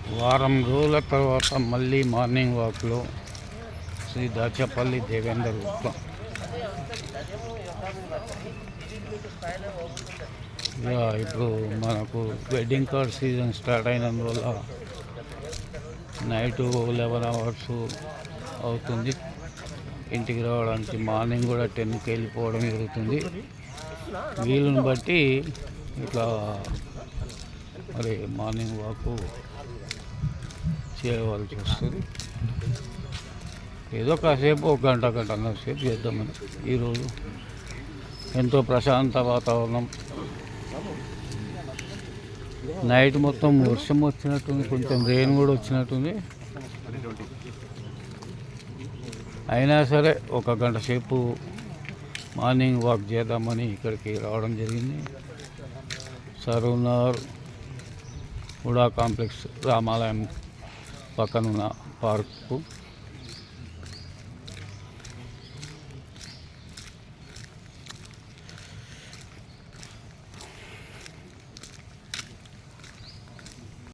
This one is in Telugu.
వారం రోజుల తర్వాత మళ్ళీ మార్నింగ్ వాక్లో శ్రీ దాచపల్లి దేవేందర్ గుప్త. ఇప్పుడు మనకు వెడ్డింగ్ కార్డ్ సీజన్ స్టార్ట్ అయినందువల్ల నైటు 11 hours అవుతుంది ఇంటికి రావడానికి. మార్నింగ్ కూడా 10కి వెళ్ళిపోవడం జరుగుతుంది. వీలుని బట్టి ఇట్లా మరి మార్నింగ్ వాక్ చేయవలసి వస్తుంది. ఏదో కాసేపు ఒక గంటన్నర సేపు చేద్దామని. ఈరోజు ఎంతో ప్రశాంత వాతావరణం. నైట్ మొత్తం వర్షం వచ్చినట్టుంది, కొంచెం రెయిన్ కూడా వచ్చినట్టుంది. అయినా సరే ఒక గంట సేపు మార్నింగ్ వాక్ చేద్దామని ఇక్కడికి రావడం జరిగింది. సరూనగర్ హుడా కాంప్లెక్స్ రామాలయం పక్కనున్న పార్కు.